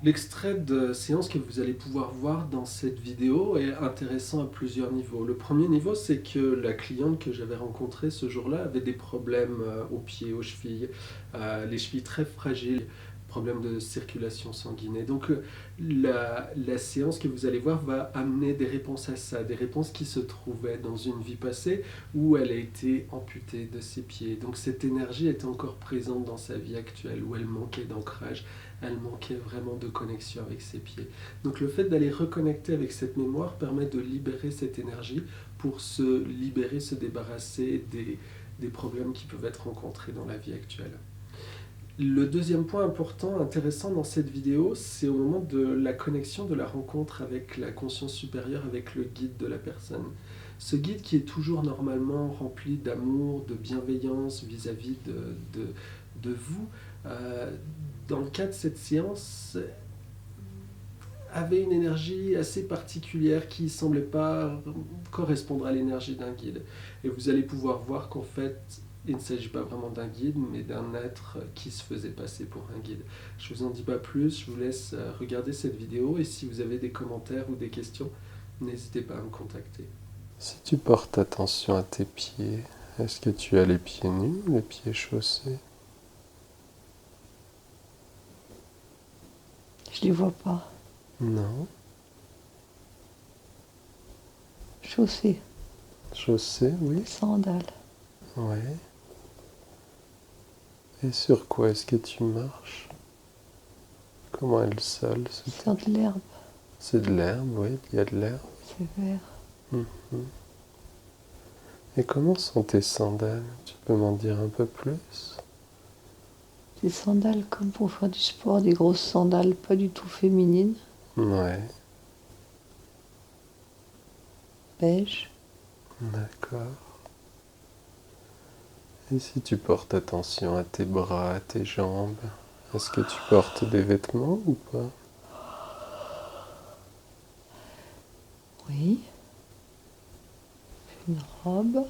L'extrait de séance que vous allez pouvoir voir dans cette vidéo est intéressant à plusieurs niveaux. Le premier niveau, c'est que la cliente que j'avais rencontrée ce jour-là avait des problèmes aux pieds, aux chevilles, les chevilles très fragiles, problèmes de circulation sanguine. Et donc la séance que vous allez voir va amener des réponses à ça, des réponses qui se trouvaient dans une vie passée où elle a été amputée de ses pieds. Donc cette énergie est encore présente dans sa vie actuelle où elle manquait d'ancrage. Elle manquait vraiment de connexion avec ses pieds. Donc le fait d'aller reconnecter avec cette mémoire permet de libérer cette énergie pour se libérer, se débarrasser des problèmes qui peuvent être rencontrés dans la vie actuelle. Le deuxième point important, intéressant dans cette vidéo, c'est au moment de la connexion, de la rencontre avec la conscience supérieure, avec le guide de la personne. Ce guide qui est toujours normalement rempli d'amour, de bienveillance vis-à-vis de vous, euh, dans le cas de cette séance, avait une énergie assez particulière qui ne semblait pas correspondre à l'énergie d'un guide. Et vous allez pouvoir voir qu'en fait, il ne s'agit pas vraiment d'un guide, mais d'un être qui se faisait passer pour un guide. Je ne vous en dis pas plus, je vous laisse regarder cette vidéo et si vous avez des commentaires ou des questions, n'hésitez pas à me contacter. Si tu portes attention à tes pieds, est-ce que tu as les pieds nus ou les pieds chaussés? Je les vois pas. Non. Chaussées, Chaussés, oui. sandales. Ouais. Et sur quoi est-ce que tu marches? Comment est le sol? Sur de l'herbe, C'est de l'herbe, oui, il y a de l'herbe. c'est vert. Mhm. Et comment sont tes sandales? Tu peux m'en dire un peu plus? Des sandales comme pour faire du sport, des grosses sandales pas du tout féminines, Ouais, beige. d'accord. Et si tu portes attention à tes bras, à tes jambes, est-ce que tu portes des vêtements ou pas? Oui, une robe.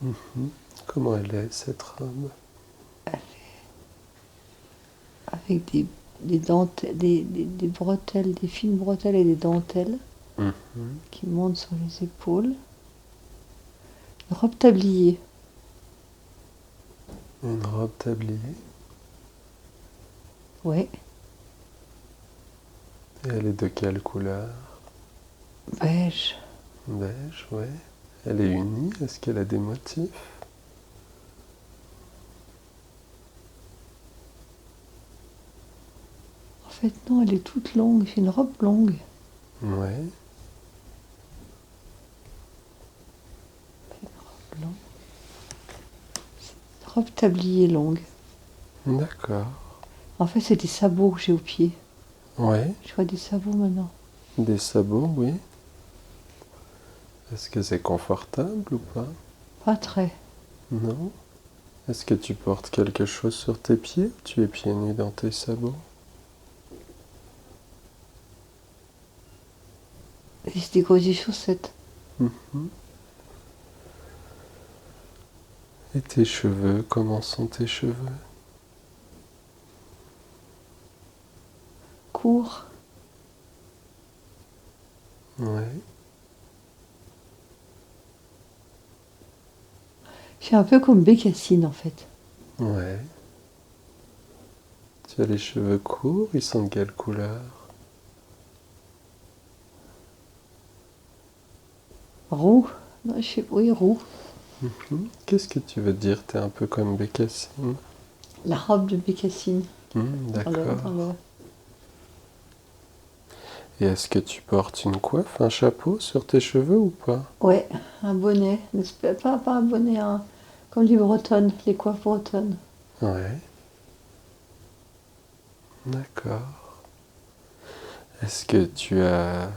Mhm. Comment elle est, cette robe? Avec des dentelles, des bretelles, des fines bretelles et des dentelles Mhm. qui montent sur les épaules. Une robe tablier, Une robe tablier. ouais, Et elle est de quelle couleur? beige. Beige, ouais. Elle est unie, est-ce qu'elle a des motifs? En fait, non, elle est toute longue, c'est une robe longue. Ouais. Longue. Une robe tablier longue. D'accord. En fait, c'est des sabots que j'ai aux pieds. Ouais. Je vois des sabots maintenant. Des sabots, oui. Est-ce que c'est confortable ou pas? Pas très. Non. Est-ce que tu portes quelque chose sur tes pieds ou tu es pieds nus dans tes sabots? Et c'est des grosses chaussettes. Mhm. Et tes cheveux, comment sont tes cheveux? Courts. Ouais. Je suis un peu comme Bécassine en fait. Ouais. Tu as les cheveux courts, ils sont de quelle couleur? Roux. Non, oui, roux. Mhm. Qu'est-ce que tu veux dire? T'es un peu comme Bécassine. La robe de Bécassine. D'accord. Dans le... Et est-ce que tu portes une coiffe, un chapeau sur tes cheveux ou pas? Ouais, un bonnet. Pas un bonnet, comme les bretonnes, les coiffes bretonnes. Ouais. D'accord. Est-ce que tu as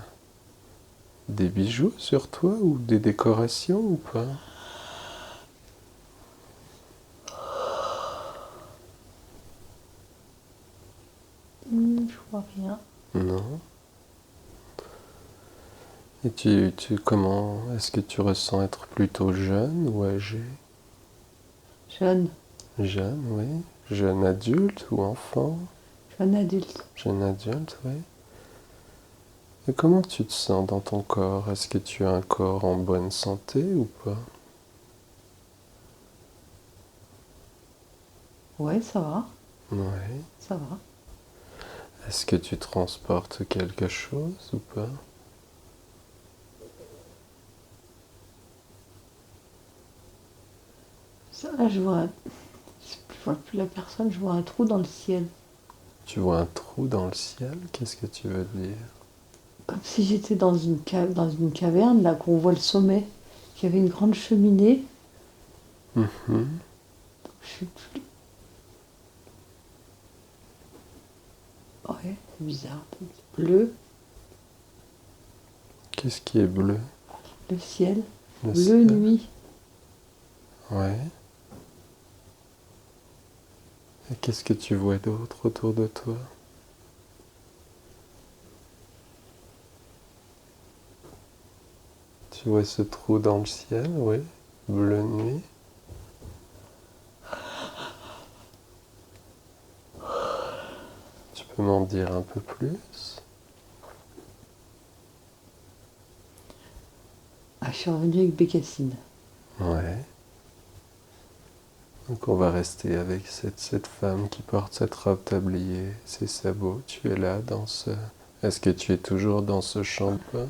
des bijoux sur toi ou des décorations ou pas? Je vois rien. Non. Et comment est-ce que tu ressens être plutôt jeune ou âgé? Jeune. Jeune, oui. Jeune adulte ou enfant? Jeune adulte. Jeune adulte, oui. Et comment tu te sens dans ton corps? Est-ce que tu as un corps en bonne santé ou pas? Ouais, ça va, Oui. ça va. Est-ce que tu transportes quelque chose ou pas? Ça, là, je vois plus la personne, je vois un trou dans le ciel. Tu vois un trou dans le ciel? Qu'est-ce que tu veux dire? Comme si j'étais dans une caverne, là, qu'on voit le sommet. Il y avait une grande cheminée. Mhm. Je sais plus. Ouais, c'est bizarre. Bleu, Qu'est-ce qui est bleu? le ciel. Le Bleu ciel. nuit. Ouais. Et qu'est-ce que tu vois d'autre autour de toi? Tu vois ce trou dans le ciel, oui. Bleu nuit. Tu peux m'en dire un peu plus? Ah, je suis revenue avec Bécassine. Ouais. Donc on va rester avec cette femme qui porte cette robe tablier, ses sabots. Tu es là dans ce... Est-ce que tu es toujours dans ce champ de pain?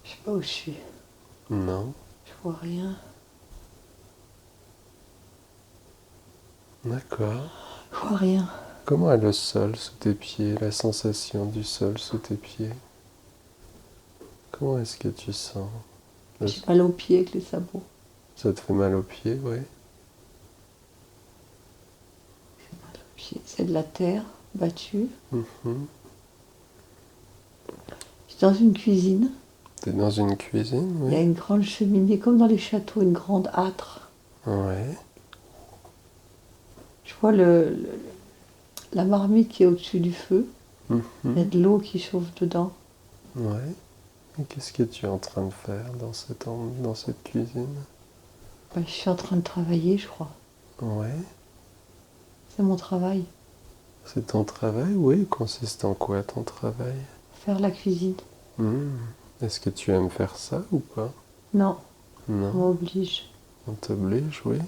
Je sais pas où je suis. Non. Je vois rien. D'accord. Je vois rien. Comment est le sol sous tes pieds, la sensation du sol sous tes pieds? Comment est-ce que tu sens? J'ai mal aux pieds avec les sabots. Ça te fait mal aux pieds, oui. C'est de la terre battue. Mhm. Je suis dans une cuisine. T'es dans une cuisine, Il y a oui. une grande cheminée, comme dans les châteaux, une grande âtre. Ouais. Je vois la marmite qui est au-dessus du feu. Il y a Mhm. de l'eau qui chauffe dedans. Ouais. Et qu'est-ce que tu es en train de faire dans cette cuisine? Ben, je suis en train de travailler, je crois. Ouais. C'est mon travail. C'est ton travail, oui. Consiste en quoi ton travail? Faire la cuisine. Hmm. Est-ce que tu aimes faire ça ou pas? Non, on Non. m'oblige. On t'oblige, oui.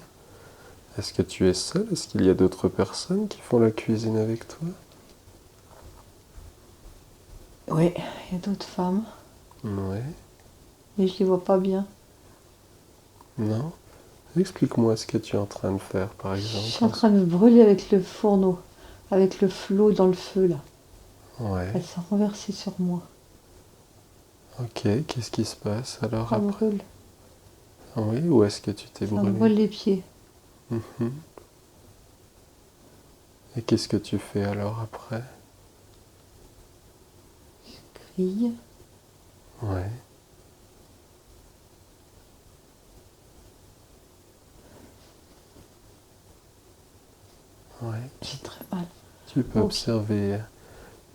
Est-ce que tu es seul? Est-ce qu'il y a d'autres personnes qui font la cuisine avec toi? Oui, il y a d'autres femmes, Ouais. mais je les vois pas bien. Non? Explique-moi ce que tu es en train de faire, par Je suis exemple. en train de me brûler avec le fourneau, avec le flot dans le feu, là. Ouais. Elle s'est renversée sur moi. Ok, qu'est-ce qui se passe alors Ça me après? brûle. Ah oui, où est-ce que tu t'es Ça me brûlé? brûle les pieds. Mhm. Et qu'est-ce que tu fais alors après? Grille. Ouais. Ouais. J'ai très mal. Tu peux Ok. observer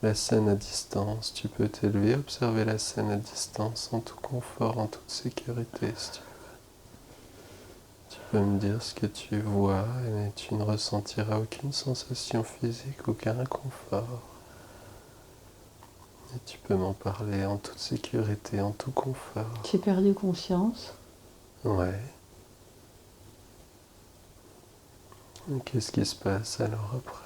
la scène à distance. Tu peux t'élever, observer la scène à distance en tout confort, en toute sécurité, si tu veux. Tu peux me dire ce que tu vois, mais tu ne ressentiras aucune sensation physique, aucun inconfort. Et tu peux m'en parler en toute sécurité, en tout confort. J'ai perdu conscience. Ouais. Et qu'est-ce qui se passe alors après?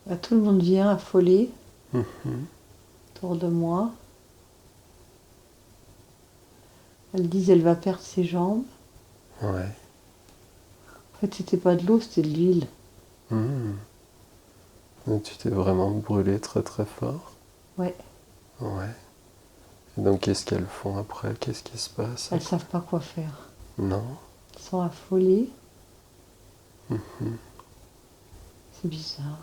Bah, tout le monde vient affolé Mhm. autour de moi. Elle dit elle va perdre ses jambes. Ouais. En fait, c'était pas de l'eau, c'était de l'huile. Mhm. Donc tu t'es vraiment brûlé très très fort? Ouais, Ouais. Et donc qu'est-ce qu'elles font après? Qu'est-ce qui se passe elles après? savent pas quoi faire. Non? Elles sont affolées. Mhm. C'est bizarre.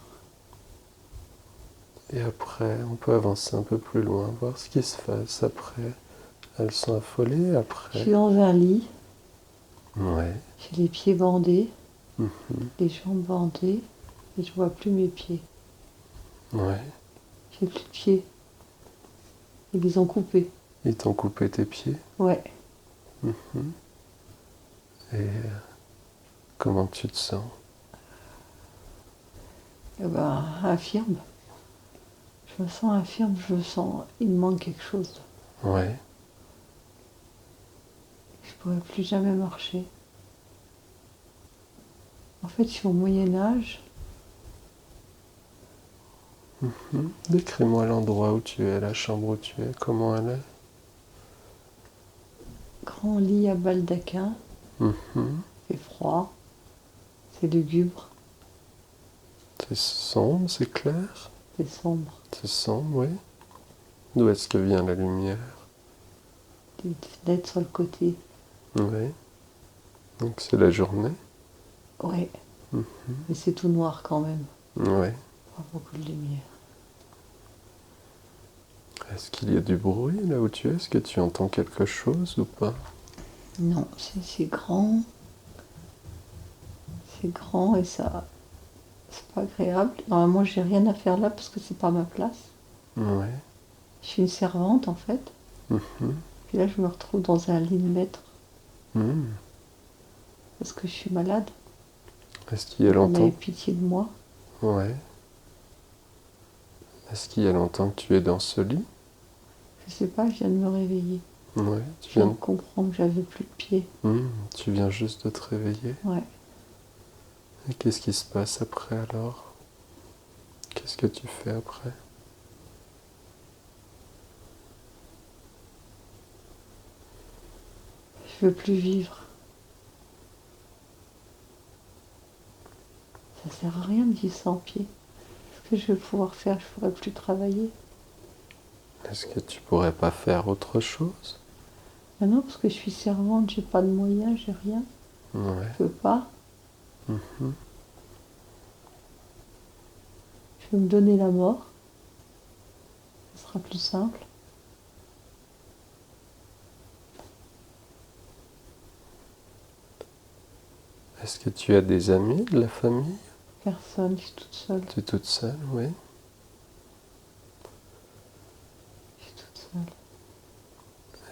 Et après, on peut avancer un peu plus loin, voir ce qui se passe après. Elles sont affolées Je après? suis dans un lit. Ouais. J'ai les pieds bandés, Mhm. les jambes bandées. Et je vois plus mes pieds. Ouais. J'ai plus de pieds. Ils les ont coupés. Ils t'ont coupé tes pieds? Ouais. Mhm. Et comment tu te sens? Eh ben, infirme. Je me sens infirme, je me sens, il me manque quelque chose. Ouais. Je pourrais plus jamais marcher. En fait, je suis au Moyen-Âge. Mhm. Décris-moi l'endroit où tu es, la chambre où tu es, comment elle est. Grand lit à baldaquin. Mhm. C'est froid. C'est lugubre. C'est sombre, c'est clair? C'est sombre. C'est sombre, oui. D'où est-ce que vient la lumière? Des fenêtres sur le côté. Oui. Donc c'est la journée? Ouais. Mhm. Mais c'est tout noir quand même. Oui. Pas beaucoup de lumière. Est-ce qu'il y a du bruit là où tu es? Est-ce que tu entends quelque chose ou pas? Non, c'est grand. C'est grand et ça, c'est pas agréable. Normalement, j'ai rien à faire là parce que c'est pas ma place. Oui. Je suis une servante en fait. Mhm. Puis là, je me retrouve dans un lit de maître Mhm. parce que je suis malade. Est-ce qu'il y a On avait longtemps? pitié de moi. Ouais. Est-ce qu'il y a longtemps que tu es dans ce lit? Je sais pas, je viens de me réveiller. Ouais. Je viens de comprendre que j'avais plus de pied. Tu viens juste de te réveiller. Ouais. Et qu'est-ce qui se passe après alors? Qu'est-ce que tu fais après? Je veux plus vivre. Ça sert à rien de vivre sans pied. Ce que je vais pouvoir faire, je pourrais plus travailler. Est-ce que tu pourrais pas faire autre chose? Maintenant, parce que je suis servante, j'ai pas de moyens, j'ai rien. Ouais. Je peux pas. Mhm. Je vais me donner la mort. Ce sera plus simple. Est-ce que tu as des amis, de la famille? Personne, je suis toute seule. Tu es toute seule, oui. Je suis toute seule.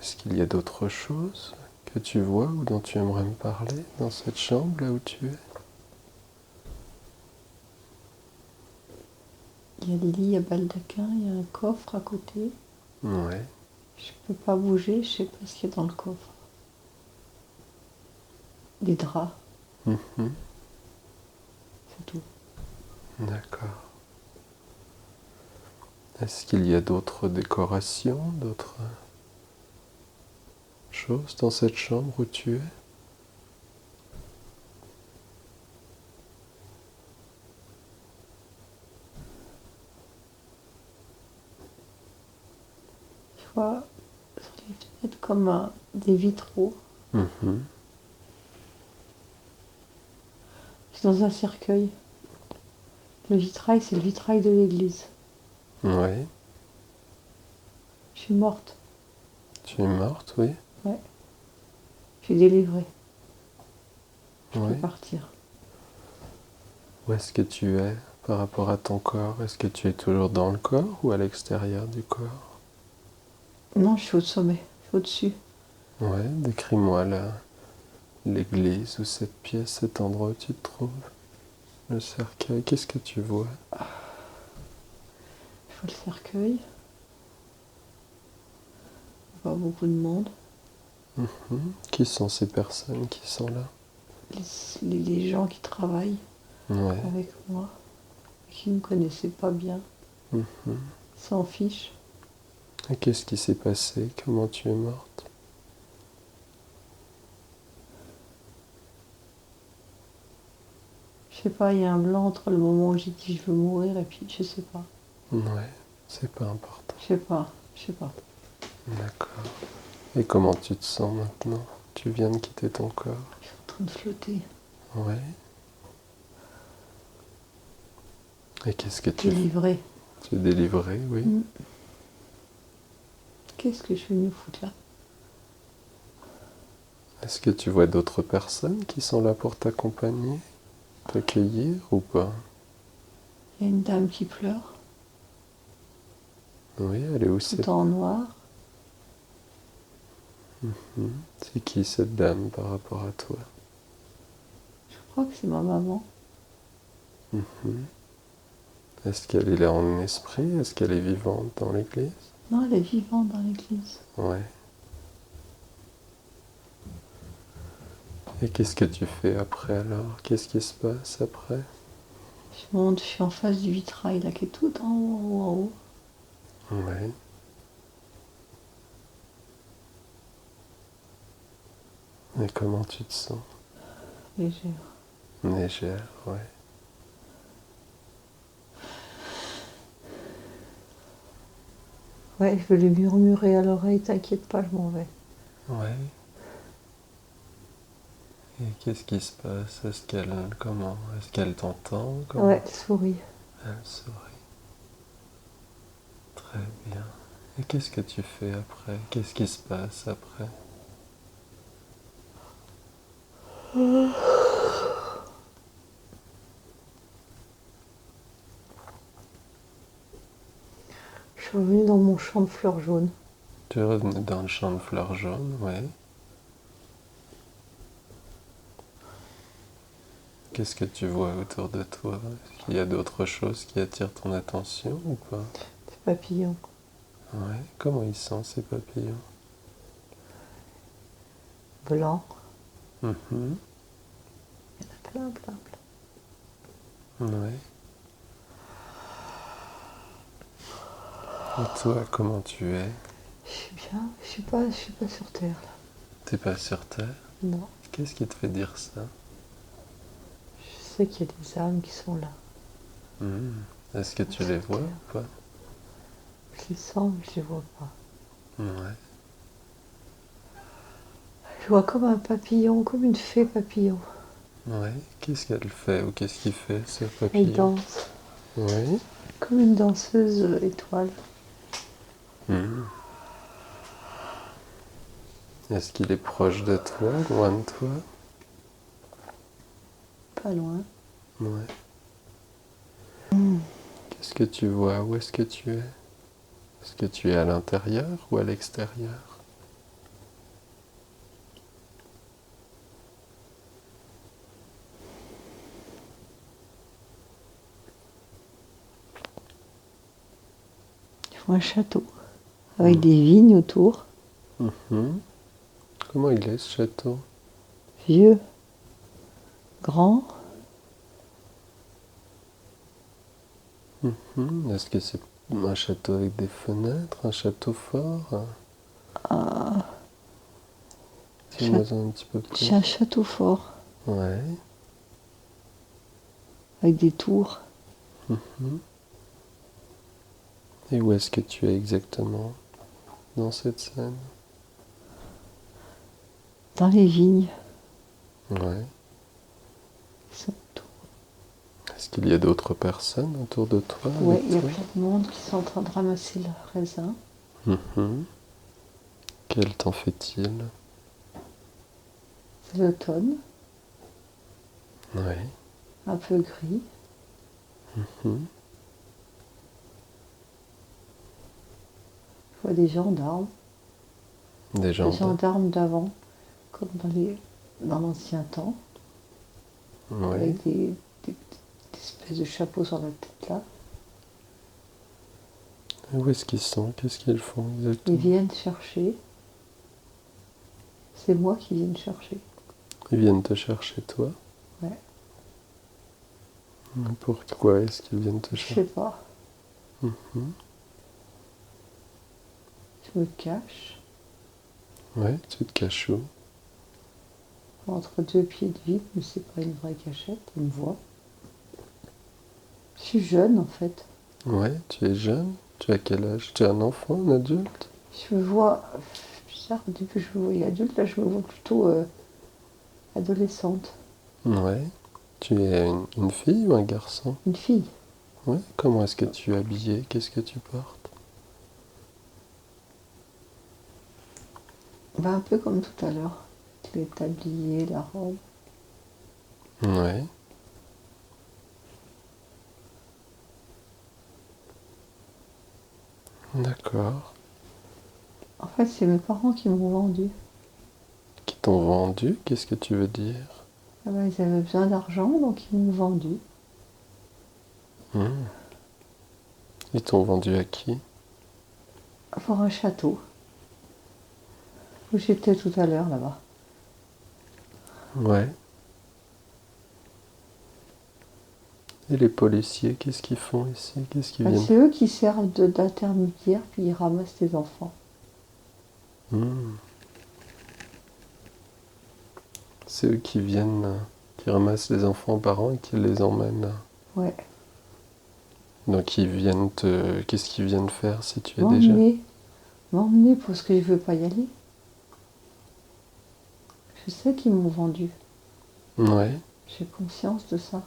Est-ce qu'il y a d'autres choses que tu vois ou dont tu aimerais me parler dans cette chambre là où tu es? Il y a le lit à baldaquin, il y a un coffre à côté. Ouais. Je peux pas bouger, je sais pas ce qu'il y a dans le coffre. Des draps, Mhm. c'est tout. D'accord. Est-ce qu'il y a d'autres décorations, d'autres choses dans cette chambre où tu es? Je vois sur les fenêtres comme des vitraux. Mhm. Je suis dans un cercueil. Le vitrail, c'est le vitrail de l'église. Ouais. Je suis morte. Tu es morte, oui. Ouais. Je suis délivrée. Je peux Oui. partir. Où est-ce que tu es par rapport à ton corps? Est-ce que tu es toujours dans le corps ou à l'extérieur du corps? Non, je suis au sommet. Je suis au-dessus. Ouais, décris-moi l'église ou cette pièce, cet endroit où tu te trouves. Le cercueil, qu'est-ce que tu vois? Je vois le cercueil. Pas beaucoup de monde. Mhm. Qui sont ces personnes qui sont là? Les gens qui travaillent Ouais. avec moi, qui ne me connaissaient pas bien, Mhm. s'en fichent. Et qu'est-ce qui s'est passé? Comment tu es morte? Je sais pas, il y a un blanc entre le moment où j'ai dit je veux mourir et puis je sais pas. Ouais, c'est pas important. Je sais pas, je sais pas. D'accord. Et comment tu te sens maintenant? Tu viens de quitter ton corps? Je suis en train de flotter. Ouais. Et qu'est-ce que tu fais? Délivrée. Tu es délivré, oui. Qu'est-ce que je suis venue foutre là? Est-ce que tu vois d'autres personnes qui sont là pour t'accompagner, t'accueillir ou pas? Il y a une dame qui pleure, Oui, elle est où tout en noir. C'est qui cette dame par rapport à toi? Je crois que c'est ma maman. Est-ce qu'elle est là en esprit? Est-ce qu'elle est vivante dans l'église? Non, elle est vivante dans l'église. Ouais. Et qu'est-ce que tu fais après alors? Qu'est-ce qui se passe après? Je monte, je suis en face du vitrail là qui est tout en haut, en haut. Ouais. Et comment tu te sens? Légère. Légère, ouais. Ouais, je veux lui murmurer à l'oreille, t'inquiète pas, je m'en vais. Ouais. Et qu'est-ce qui se passe? Est-ce qu'elle t'entend? Comment? Ouais, elle sourit. Elle sourit. Très bien. Et qu'est-ce que tu fais après? Qu'est-ce qui se passe après? Je suis revenue dans mon champ de fleurs jaunes. Tu es revenu dans le champ de fleurs jaunes, ouais. Qu'est-ce que tu vois autour de toi? Est-ce qu'il y a d'autres choses qui attirent ton attention ou pas? Des papillons. Ouais. Comment ils sont ces papillons? Blancs. Mhm. Il y en a plein, plein, plein. Ouais. Et toi, comment tu es? Je suis bien, je suis pas sur terre là. T'es pas sur Terre? Non. Qu'est-ce qui te fait dire ça? Je sais qu'il y a des âmes qui sont là. Hmm. Est-ce que tu les vois ou pas? Je les sens, mais je les vois pas. Ouais. Je vois comme un papillon, comme une fée papillon. Ouais. Qu'est-ce qu'elle fait ou qu'est-ce qu'il fait ce Elle papillon? danse, Oui. comme une danseuse étoile. Hmm. Est-ce qu'il est proche de toi, loin de toi? Pas loin. Ouais. Qu'est-ce que tu vois? Où est-ce que tu es? Est-ce que tu es à l'intérieur ou à l'extérieur? Je vois un château, avec des vignes autour, Mhm. Comment il est ce château? vieux, grand. Est-ce que c'est un château avec des fenêtres, un château fort? Dis-moi un petit peu plus. C'est un château fort, Ouais. avec des tours. Et où est-ce que tu es exactement dans cette scène? Dans les vignes. Ouais. Qui sont autour. Est-ce qu'il y a d'autres personnes autour de toi Ouais, avec il y a toi? plein de monde qui sont en train de ramasser leurs raisins. Mhm. Quel temps fait-il? C'est l'automne, Oui. un peu gris. Mhm. Je vois des gendarmes, Des des gendarmes. gendarmes d'avant, comme dans l'ancien temps, Oui. avec des espèces de chapeaux sur la tête là. Et où est-ce qu'ils sont? Qu'est-ce qu'ils font Ils exactement? viennent chercher. C'est moi qui viens chercher. Ils viennent te chercher toi? Ouais. Pourquoi est-ce qu'ils viennent te Je sais chercher? pas. Mhm. Je me cache Ouais, tu te caches où? entre deux pieds de vide, mais c'est pas une vraie cachette, ils me voient. Je suis jeune en fait. Ouais, tu es jeune? Tu as quel âge? Tu es un enfant, un adulte? Je me vois, c'est bizarre, au début je me voyais adulte, là je me vois plutôt adolescente. Ouais. Tu es une fille ou un garçon? Une fille. Ouais. Comment est-ce que tu es habillée? Qu'est-ce que tu portes? Bah, un peu comme tout à l'heure. Les tabliers, la robe. Ouais. D'accord. En fait, c'est mes parents qui m'ont vendu. t'ont vendu? Qu'est-ce que tu veux dire? Ah ben, ils avaient besoin d'argent, donc ils m'ont vendu. Hmm. Ils t'ont vendu à qui? Pour un château. Où j'étais tout à l'heure là-bas. Ouais. Et les policiers, qu'est-ce qu'ils font ici? Qu'est-ce qu'ils Ben, viennent? c'est eux qui servent d'intermédiaires, puis ils ramassent les enfants. Hmm. C'est eux qui viennent, qui ramassent les enfants par an et qui les emmènent. Ouais. Donc ils viennent te... Qu'est-ce qu'ils viennent faire si tu es déjà? M'emmener parce que je veux pas y aller. Je sais qu'ils m'ont vendu. Ouais, J'ai conscience de ça.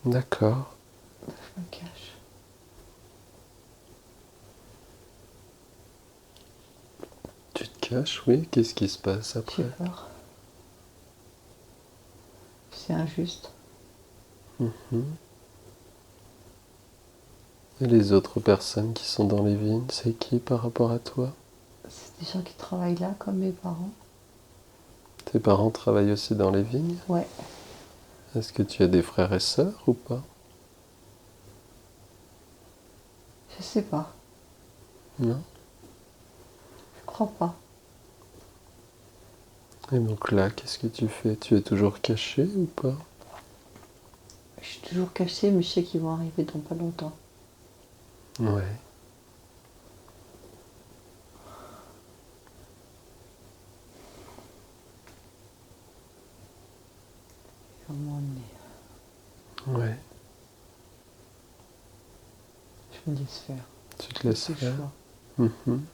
d'accord. Je me cache. Tu te caches, oui. Qu'est-ce qui se passe J'ai après? peur. C'est injuste. Mhm. Et les autres personnes qui sont dans les vignes, c'est qui par rapport à toi? C'est des gens qui travaillent là, comme mes parents. Tes parents travaillent aussi dans les vignes? Ouais. Est-ce que tu as des frères et sœurs ou pas? Je sais pas. Non? Je crois pas. Et donc là, qu'est-ce que tu fais? Tu es toujours caché ou pas? Je suis toujours cachée, mais je sais qu'ils vont arriver dans pas longtemps. Ouais. Ils vont m'emmener. Ouais. Je me laisse faire. Tu te laisses C'est le faire? choix. Mhm.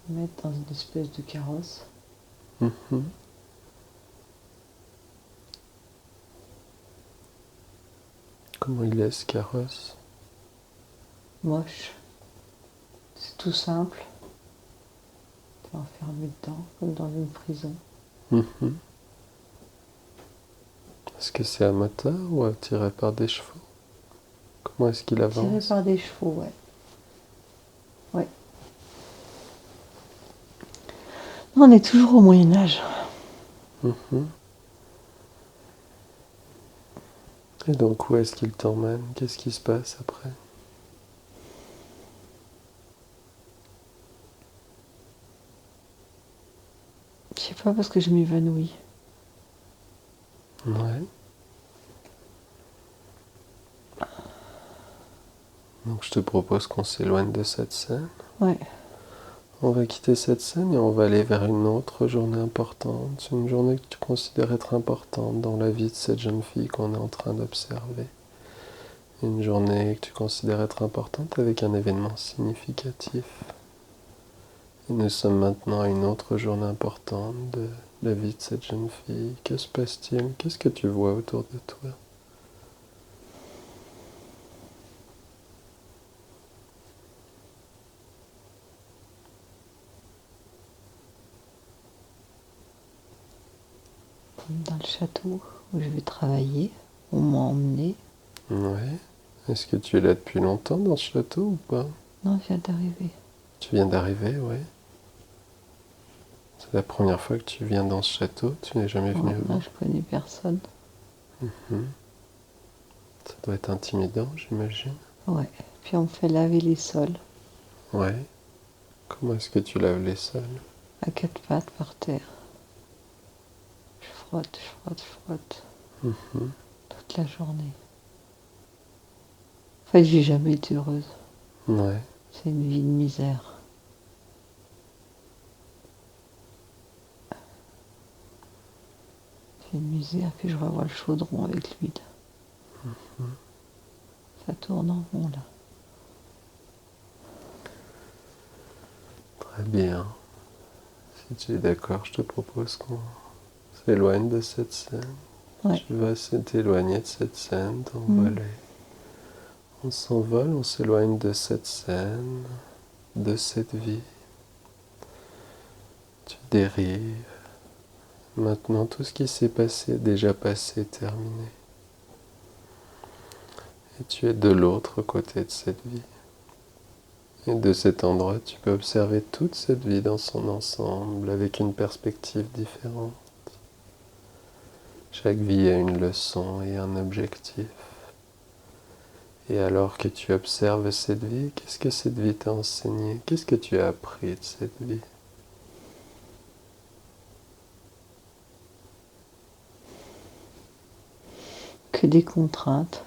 Me mettre dans une espèce de carrosse. Mhm. Comment il est ce carrosse? Moche. C'est tout simple. T'es enfermé dedans, comme dans une prison. Mhm. Est-ce que c'est un moteur ou tiré par des chevaux? Comment est-ce qu'il Tiré avance? par des chevaux, ouais. Ouais. On est toujours au Moyen-Âge. Mhm. Et donc où est-ce qu'il t'emmène? Qu'est-ce qui se passe après? Je sais pas parce que je m'évanouis. Ouais. Donc je te propose qu'on s'éloigne de cette scène. Ouais. On va quitter cette scène et on va aller vers une autre journée importante. Une journée que tu considères être importante dans la vie de cette jeune fille qu'on est en train d'observer. Une journée que tu considères être importante avec un événement significatif. Et nous sommes maintenant à une autre journée importante de la vie de cette jeune fille. Que se passe-t-il? Qu'est-ce que tu vois autour de toi? Dans le château où je vais travailler, on m'a emmené. Ouais. Est-ce que tu es là depuis longtemps dans ce château ou pas? Non, je viens d'arriver. Tu viens d'arriver, ouais. C'est la première fois que tu viens dans ce château, tu n'es jamais venu Ouais, avant. là, je connais personne. Mhm. Ça doit être intimidant, j'imagine. Ouais. Puis on me fait laver les sols Ouais. Comment est-ce que tu laves les sols? à quatre pattes par terre. Je frotte, je frotte, je frotte Mhm. toute la journée. En fait, j'ai jamais été heureuse. Ouais. C'est une vie de misère. C'est une misère, puis je revois le chaudron avec l'huile. Ça tourne en rond, là. Très bien. Si tu es d'accord, je te propose qu'on s'éloigne de cette scène. Ouais. Tu vas t'éloigner de cette scène, t'envoler. On s'envole, on s'éloigne de cette scène, de cette vie. Tu dérives. Maintenant, tout ce qui s'est passé, déjà passé, terminé. Et tu es de l'autre côté de cette vie. Et de cet endroit, tu peux observer toute cette vie dans son ensemble avec une perspective différente. Chaque vie a une leçon et un objectif. Et alors que tu observes cette vie, qu'est-ce que cette vie t'a enseigné? Qu'est-ce que tu as appris de cette vie? Que des contraintes.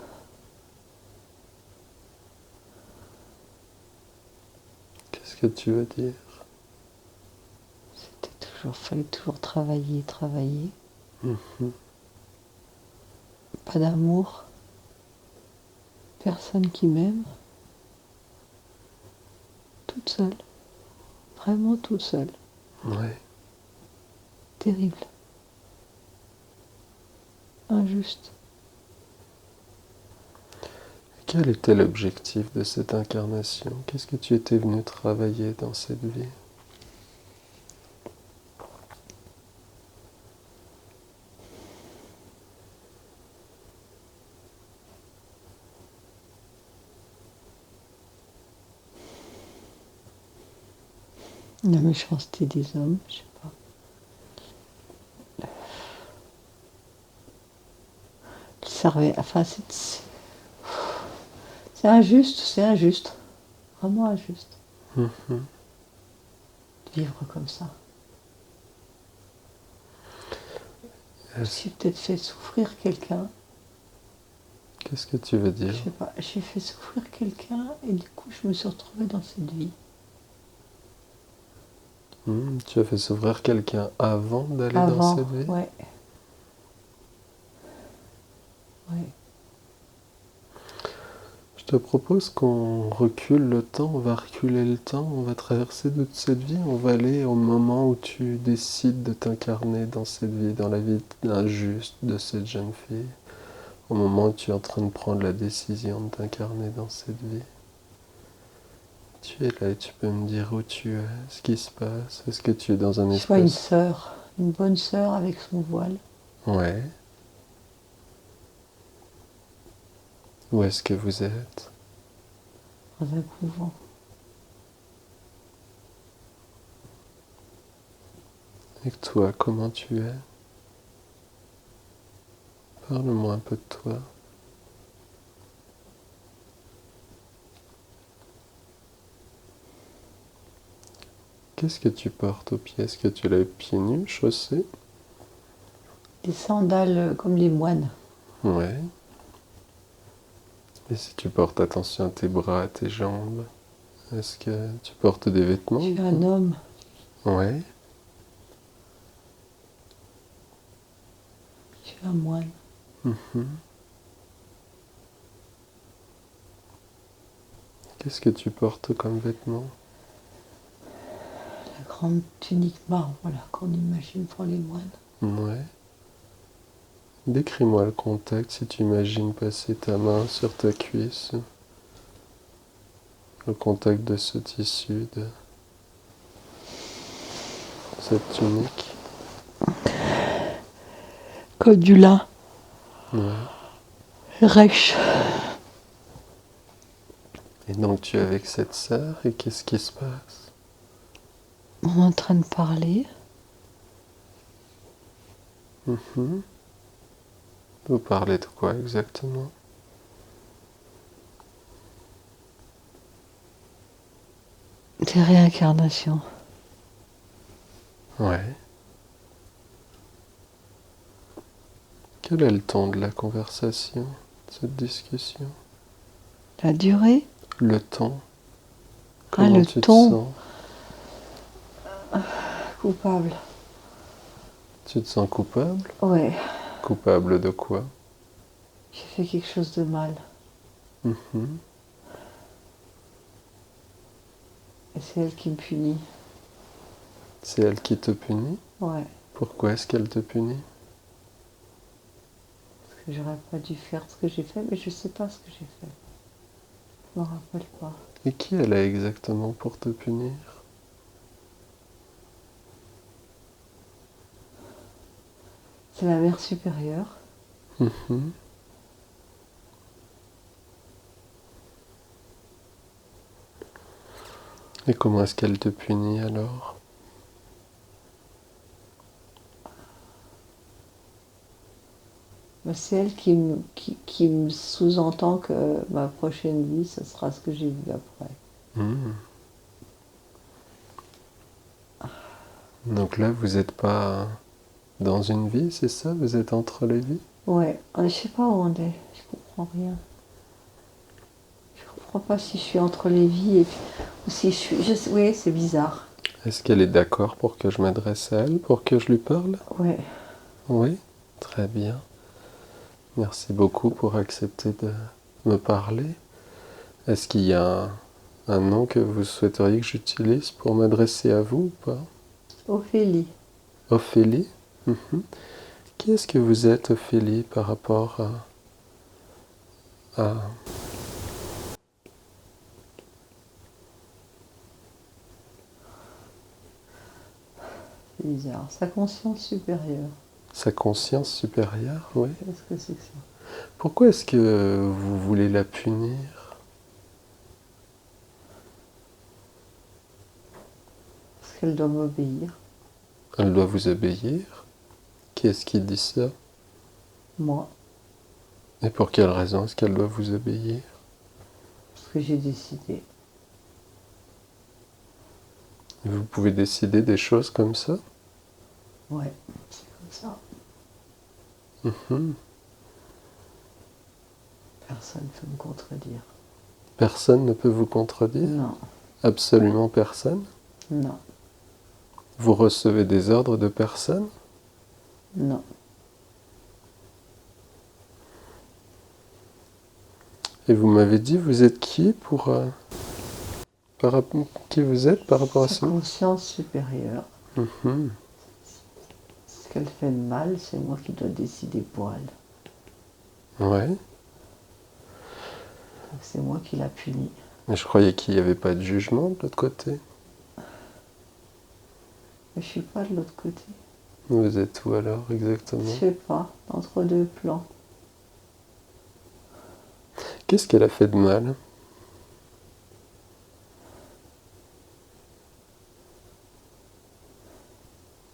Qu'est-ce que tu veux dire? Fallait toujours travailler, travailler. Mhm. Pas d'amour. Personne qui m'aime. Toute seule. Vraiment toute seule. Ouais. Terrible. Injuste. Quel était l'objectif de cette incarnation? Qu'est-ce que tu étais venu travailler dans cette vie? La méchanceté des hommes, je sais pas. Qui servait. Enfin, c'est injuste, c'est injuste. Vraiment injuste. Mhm. De vivre comme ça. J'ai peut-être fait souffrir quelqu'un. Qu'est-ce que tu veux dire? Je sais pas, j'ai fait souffrir quelqu'un et du coup je me suis retrouvée dans cette vie. Tu as fait souffrir quelqu'un avant d'aller dans cette vie? Ouais. Ouais. Je te propose qu'on recule le temps, on va reculer le temps, on va traverser toute cette vie, on va aller au moment où tu décides de t'incarner dans cette vie, dans la vie injuste de cette jeune fille, au moment où tu es en train de prendre la décision de t'incarner dans cette vie. Tu es là et tu peux me dire où tu es, ce qui se passe, est-ce que tu es dans un Je vois une espace... sœur, une bonne sœur avec son voile. Ouais. Où est-ce que vous êtes? Dans un couvent. Et toi, comment tu es? Parle-moi un peu de toi. Qu'est-ce que tu portes aux pieds? Est-ce que tu as les pieds nus, chaussés? Des sandales comme les moines. Ouais. Et si tu portes attention à tes bras, à tes jambes, est-ce que tu portes des vêtements? Je suis un homme. Ouais. Je suis un moine. Mhm. Qu'est-ce que tu portes comme vêtements? La grande tunique marron, voilà, qu'on imagine pour les moines. Ouais. Décris-moi le contact si tu imagines passer ta main sur ta cuisse. Le contact de ce tissu, de cette tunique. Comme du lin. Ouais. Rêche. Et donc tu es avec cette sœur et qu'est-ce qui se passe? On est en train de parler. Mhm. Vous parlez de quoi exactement? Des réincarnations. Ouais. Quel est le ton de la conversation, de cette discussion? La durée. Le ton. Comment le tu te ton. sens? Coupable. Tu te sens coupable? Ouais. Coupable de quoi? J'ai fait quelque chose de mal. Mhm. Et c'est elle qui me punit. C'est elle qui te punit? Ouais. Pourquoi est-ce qu'elle te punit? Parce que j'aurais pas dû faire ce que j'ai fait, mais je sais pas ce que j'ai fait. Je me rappelle pas. Et qui elle est exactement pour te punir? C'est la mère supérieure. Mhm. Et comment est-ce qu'elle te punit alors? Mais c'est elle qui me sous-entend que ma prochaine vie, ce sera ce que j'ai vu après. Hmm. Donc là, vous n'êtes pas dans une vie, c'est ça? Vous êtes entre les vies? Ouais, je sais pas où on est, je comprends rien. Je comprends pas si je suis entre les vies et puis, ou si je suis. Oui, c'est bizarre. Est-ce qu'elle est d'accord pour que je m'adresse à elle, pour que je lui parle? Ouais. Oui, très bien. Merci beaucoup pour accepter de me parler. Est-ce qu'il y a un nom que vous souhaiteriez que j'utilise pour m'adresser à vous ou pas? Ophélie. Ophélie? Mhm. Qui est-ce que vous êtes, Ophélie, par rapport à C'est bizarre. Sa conscience supérieure. sa conscience supérieure? Oui. Qu'est-ce que c'est que ça? Pourquoi est-ce que vous voulez la punir? Parce qu'elle doit m'obéir. Elle doit vous obéir? Qui est-ce qui dit ça? Moi. Et pour quelle raison est-ce qu'elle doit vous obéir? Parce que j'ai décidé. Vous pouvez décider des choses comme ça? Ouais, c'est comme ça. Mhm. Personne ne peut me contredire. Personne ne peut vous contredire? Non, Absolument personne? non, Vous recevez des ordres de personne? non. Et vous m'avez dit, vous êtes qui pour... qui vous êtes par rapport à Sa ça? conscience supérieure. Mhm. Ce qu'elle fait de mal, c'est moi qui dois décider pour elle. Ouais. Donc c'est moi qui la punis. Mais je croyais qu'il n'y avait pas de jugement de l'autre côté. Mais je suis pas de l'autre côté. Vous êtes où alors exactement? Je sais pas, entre deux plans. Qu'est-ce qu'elle a fait de mal?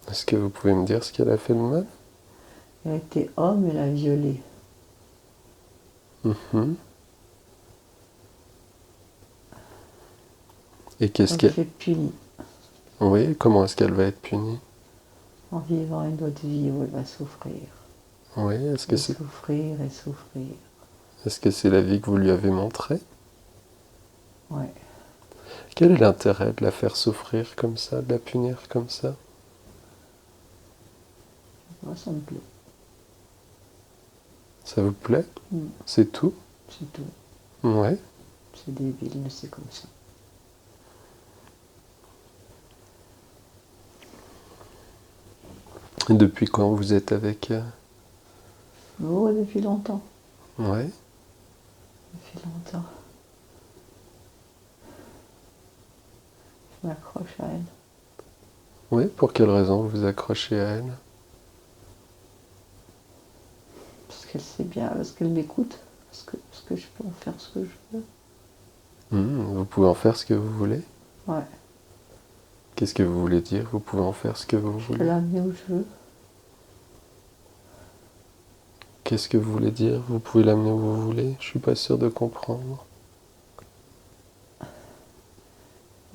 Est-ce que vous pouvez me dire ce qu'elle a fait de mal? Elle était homme, elle a violé. Mhm. Et qu'est-ce Donc qu'elle... je l'ai punie Oui, comment est-ce qu'elle va être punie? en vivant une autre vie où elle va souffrir. Oui, est-ce que Et c'est... souffrir et souffrir. Est-ce que c'est la vie que vous lui avez montrée? Ouais. Quel est l'intérêt de la faire souffrir comme ça, de la punir comme ça? Moi, ça me plaît. Ça vous plaît? Mm. C'est tout? C'est tout. Ouais. C'est débile, mais c'est comme ça. Et depuis quand vous êtes avec... Oh, depuis longtemps. Ouais. Depuis longtemps. Je m'accroche à elle. Oui, pour quelle raison vous vous accrochez à elle? Parce qu'elle sait bien, parce qu'elle m'écoute. Parce que je peux en faire ce que je veux. Vous pouvez en faire ce que vous voulez? Ouais. Qu'est-ce que vous voulez dire? Vous pouvez en faire ce que vous Je peux voulez? l'amener où je veux. Qu'est-ce que vous voulez dire? Vous pouvez l'amener où vous voulez? Je suis pas sûr de comprendre.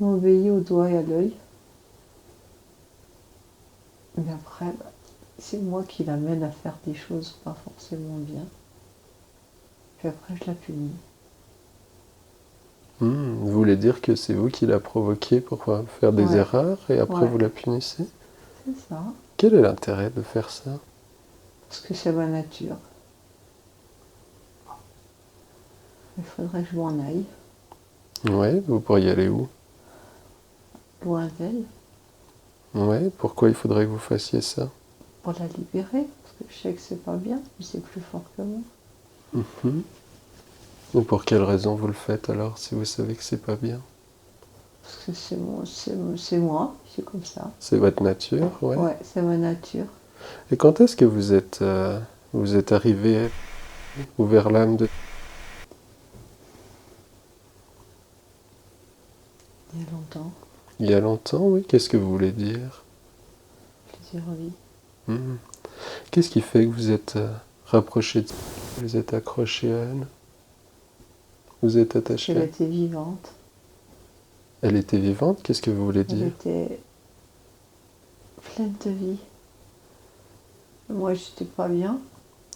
M'obéir au doigt et à l'œil. Mais après, bah, c'est moi qui l'amène à faire des choses pas forcément bien. Puis après, je la punis. Vous voulez dire que c'est vous qui l'a provoqué pour faire des Ouais. erreurs et après Ouais. vous la punissez? C'est ça. Quel est l'intérêt de faire ça? Parce que c'est ma nature. Il faudrait que je m'en aille. Ouais, vous pourriez aller où? Loin d'elle. Ouais, pourquoi il faudrait que vous fassiez ça? Pour la libérer. Parce que je sais que c'est pas bien. Mais c'est plus fort que moi. Mhm. Et pour quelle raison vous le faites alors si vous savez que c'est pas bien? Parce que c'est moi. C'est comme ça. C'est votre nature, ouais. Ouais, c'est ma nature. Et quand est-ce que vous êtes arrivé vers l'âme de... Il y a longtemps. Il y a longtemps, oui. Qu'est-ce que vous voulez dire? Plusieurs vies. Hmm. Qu'est-ce qui fait que vous êtes rapproché de... Vous êtes accroché à elle? Vous êtes attaché à Elle elle? était vivante. Elle était vivante? Qu'est-ce que vous voulez Elle dire? était pleine de vie. Moi, j'étais pas bien.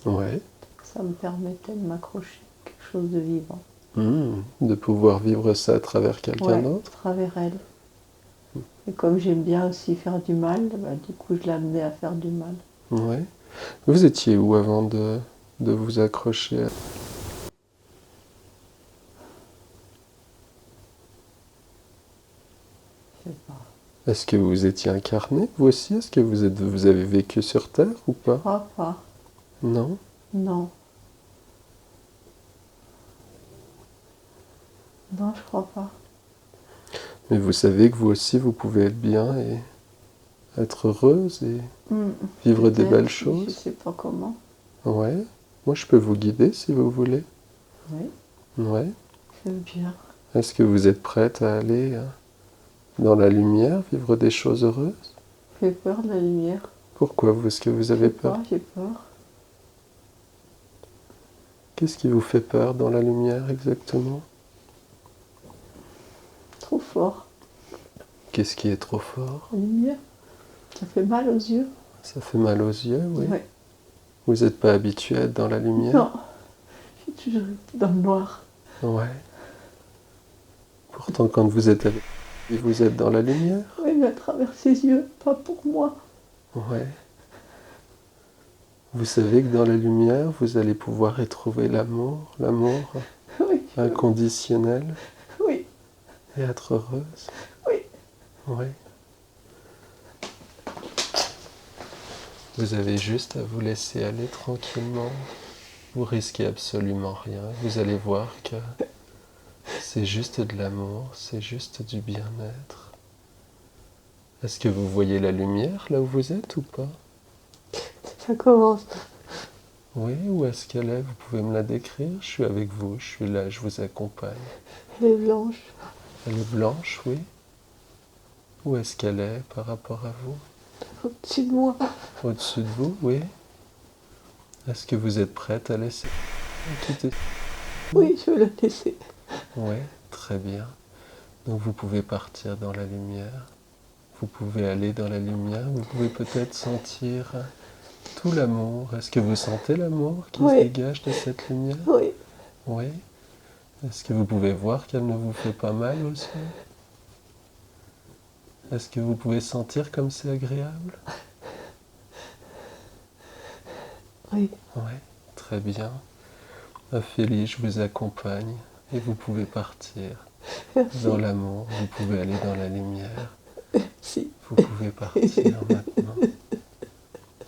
Ouais. Ça me permettait de m'accrocher à quelque chose de vivant. De pouvoir vivre ça à travers quelqu'un Ouais, à d'autre? travers elle. Et comme j'aime bien aussi faire du mal, bah, du coup, je l'ai amenée à faire du mal. Ouais. Vous étiez où avant de vous accrocher à... Je sais pas. Est-ce que vous étiez incarné, vous aussi? Est-ce que vous avez vécu sur Terre ou Je pas? crois pas. Non? Non. Non, je crois pas. Mais vous savez que vous aussi, vous pouvez être bien et être heureuse et vivre des Peut-être, belles mais choses? je sais pas comment. Ouais. Moi, je peux vous guider si vous voulez. Oui, Ouais. je veux bien. Est-ce que vous êtes prête à aller dans la lumière, vivre des choses heureuses? J'ai peur de la lumière. Pourquoi est-ce que vous Je avez sais peur? pas, j'ai peur. Qu'est-ce qui vous fait peur dans la lumière exactement? Trop fort. Qu'est-ce qui est trop fort? La lumière, ça fait mal aux yeux. Ça fait mal aux yeux, oui. Ouais. Vous n'êtes pas habitué à être dans la lumière? Non, j'ai toujours été dans le noir. Ouais. Pourtant, quand vous êtes avec lui, vous êtes dans la lumière? Oui, mais à travers ses yeux, pas pour moi. Ouais. Vous savez que dans la lumière, vous allez pouvoir retrouver l'amour Oui, inconditionnel oui, et être heureuse. oui. Ouais. Vous avez juste à vous laisser aller tranquillement. Vous risquez absolument rien. Vous allez voir que c'est juste de l'amour, c'est juste du bien-être. Est-ce que vous voyez la lumière là où vous êtes ou pas? Ça commence. Oui, où est-ce qu'elle est? Vous pouvez me la décrire? Je suis avec vous, je suis là, je vous accompagne. Elle est blanche. Elle est blanche, oui. Où est-ce qu'elle est par rapport à vous? Au-dessus de moi. Au-dessus de vous, oui. Est-ce que vous êtes prête à laisser quitter? Oui, je veux la laisser. Oui, très bien. Donc vous pouvez partir dans la lumière. Vous pouvez aller dans la lumière. Vous pouvez peut-être sentir tout l'amour. Est-ce que vous sentez l'amour qui se Oui. dégage de cette lumière? Oui, Oui. Est-ce que vous pouvez voir qu'elle ne vous fait pas mal aussi? Est-ce que vous pouvez sentir comme c'est agréable? oui. Oui, très bien. Ophélie, je vous accompagne et vous pouvez partir Merci. dans l'amour. Vous pouvez aller dans la lumière. Si. Vous pouvez partir maintenant.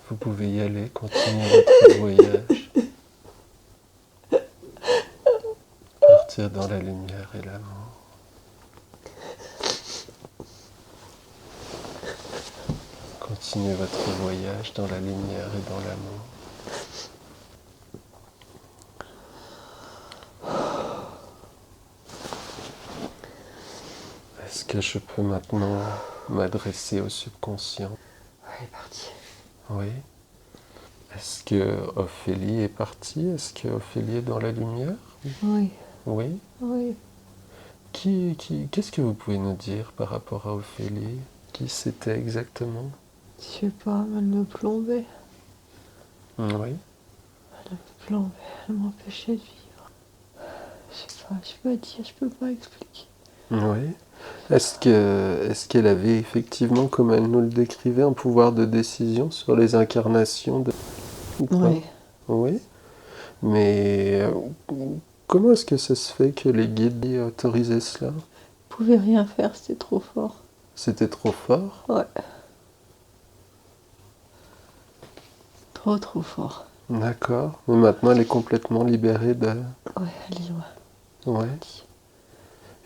Vous pouvez y aller, continuer votre voyage. Partir dans la lumière et l'amour. Continuez votre voyage dans la lumière et dans l'amour. Est-ce que je peux maintenant m'adresser au subconscient? Elle est partie. Oui. Est-ce que Ophélie est partie? Est-ce que Ophélie est dans la lumière? Oui, Oui. oui. Qu'est-ce que vous pouvez nous dire par rapport à Ophélie? Qui c'était exactement? Je sais pas, mais elle me plombait. Oui. Elle me plombait, elle m'empêchait de vivre. Je sais pas, je peux dire, je peux pas expliquer. Oui. Est-ce qu'elle avait effectivement, comme elle nous le décrivait, un pouvoir de décision sur les incarnations de... ou pas? Oui. Oui. Mais comment est-ce que ça se fait que les guides aient autorisé cela? Je pouvais rien faire, c'était trop fort. C'était trop fort? Ouais. Trop, trop fort. D'accord. Mais maintenant, elle est complètement libérée de... Ouais, elle est loin. Ouais.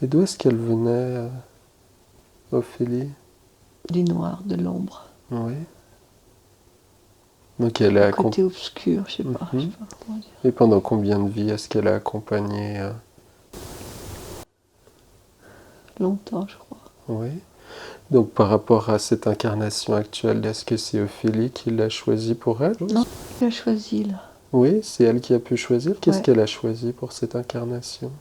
Et d'où est-ce qu'elle venait, Ophélie? Du noir, de l'ombre. Oui. Donc elle a Le accompagné... côté obscur, je sais pas comment dire. Et pendant combien de vies est-ce qu'elle a accompagné Longtemps, je crois. Oui. Donc par rapport à cette incarnation actuelle, est-ce que c'est Ophélie qui l'a choisi pour elle? Non, tu as choisi là. Oui, c'est elle qui a pu choisir. Qu'est-ce Ouais. qu'elle a choisi pour cette incarnation?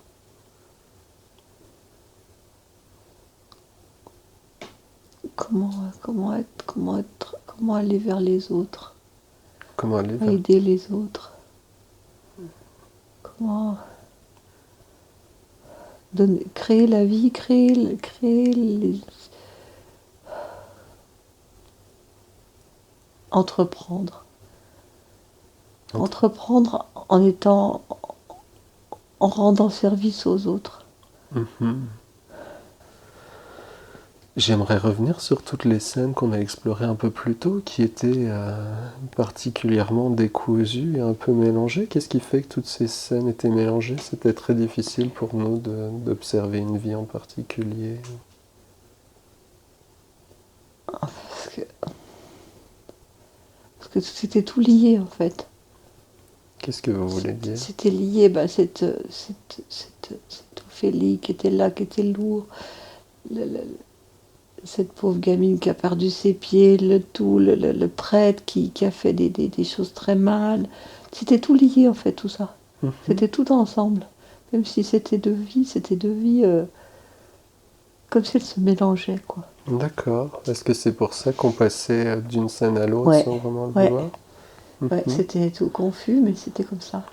Comment aller vers les autres, Comment aller vers... aider les autres. Comment créer la vie, entreprendre. Entreprendre en rendant service aux autres. Mhm. J'aimerais revenir sur toutes les scènes qu'on a explorées un peu plus tôt, qui étaient particulièrement décousues et un peu mélangées. Qu'est-ce qui fait que toutes ces scènes étaient mélangées? C'était très difficile pour nous d'observer une vie en particulier. Parce que c'était tout lié en fait. Qu'est-ce que vous voulez dire? C'était lié, cette Ophélie qui était là, qui était lourde. Cette pauvre gamine qui a perdu ses pieds, le prêtre qui a fait des choses très mal. C'était tout lié en fait, tout ça. Mhm. C'était tout ensemble. Même si c'était deux vies comme si elles se mélangeaient, quoi. D'accord. Est-ce que c'est pour ça qu'on passait d'une scène à l'autre Ouais. sans vraiment le Ouais. voir? Ouais, Mhm. c'était tout confus, mais c'était comme ça.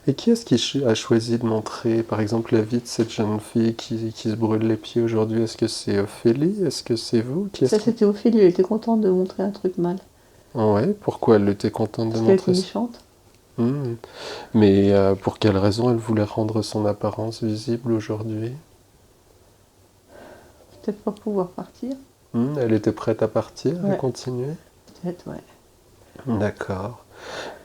Et qui est-ce qui a choisi de montrer, par exemple, la vie de cette jeune fille qui se brûle les pieds aujourd'hui? Est-ce que c'est Ophélie? Est-ce que c'est vous? Ça, c'était Ophélie, elle était contente de montrer un truc mal. Ouais, pourquoi elle était contente de Parce qu'elle était montrer ça? méchante. Mais pour quelle raison elle voulait rendre son apparence visible aujourd'hui? Peut-être pas pouvoir partir. Elle était prête à partir, à Ouais. continuer? Peut-être, ouais. D'accord.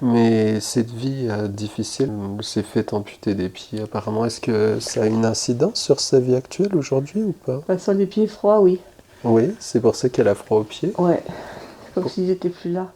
Mais cette vie difficile s'est fait amputer des pieds apparemment. Est-ce que ça a une incidence sur sa vie actuelle aujourd'hui ou pas? Bah, sur les pieds froids, oui. Oui, c'est pour ça qu'elle a froid aux pieds. Ouais. C'est comme s'ils étaient plus là.